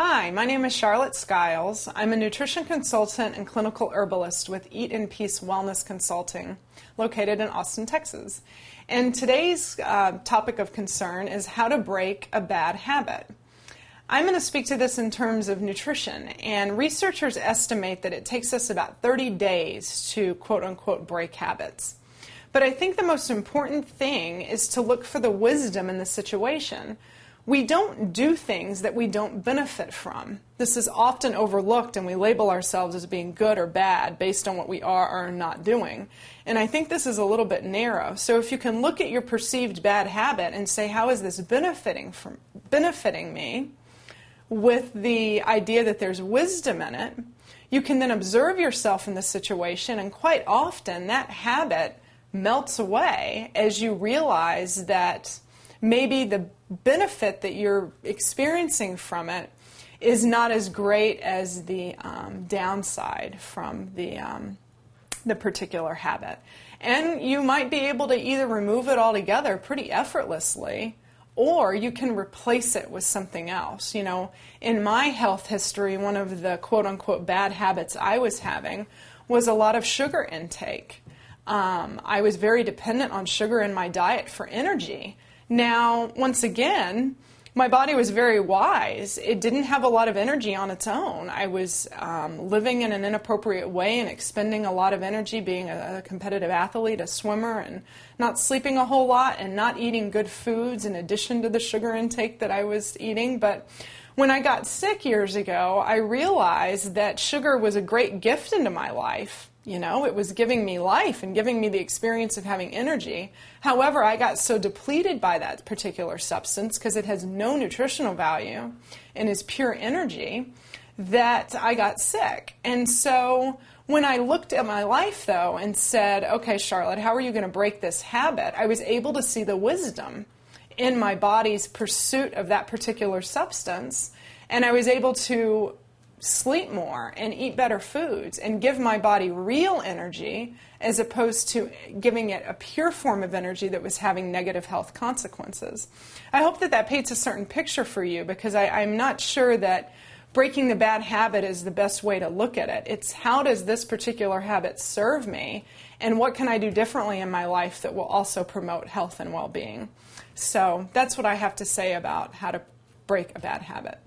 Hi, my name is Charlotte Skiles. I'm a nutrition consultant and clinical herbalist with Eat in Peace Wellness Consulting, located in Austin, Texas. And today's topic of concern is how to break a bad habit. I'm going to speak to this in terms of nutrition, and researchers estimate that it takes us about 30 days to quote-unquote break habits. But I think the most important thing is to look for the wisdom in the situation. We don't do things that we don't benefit from. This is often overlooked, and we label ourselves as being good or bad based on what we are or are not doing. And I think this is a little bit narrow. So if you can look at your perceived bad habit and say, how is this benefiting me, with the idea that there's wisdom in it, you can then observe yourself in the situation, and quite often that habit melts away as you realize that maybe the benefit that you're experiencing from it is not as great as the downside from the particular habit. And you might be able to either remove it altogether pretty effortlessly, or you can replace it with something else. You know, in my health history, one of the quote-unquote bad habits I was having was a lot of sugar intake. I was very dependent on sugar in my diet for energy. Now, once again, my body was very wise. It didn't have a lot of energy on its own. I was living in an inappropriate way and expending a lot of energy being a competitive athlete, a swimmer, and not sleeping a whole lot and not eating good foods in addition to the sugar intake that I was eating. But when I got sick years ago, I realized that sugar was a great gift into my life. You know, it was giving me life and giving me the experience of having energy. However, I got so depleted by that particular substance because it has no nutritional value and is pure energy that I got sick. And so when I looked at my life, though, and said, okay, Charlotte, how are you going to break this habit? I was able to see the wisdom in my body's pursuit of that particular substance, and I was able to sleep more and eat better foods and give my body real energy as opposed to giving it a pure form of energy that was having negative health consequences. I hope that that paints a certain picture for you, because I'm not sure that breaking the bad habit is the best way to look at it. It's how does this particular habit serve me, and what can I do differently in my life that will also promote health and well-being. So that's what I have to say about how to break a bad habit.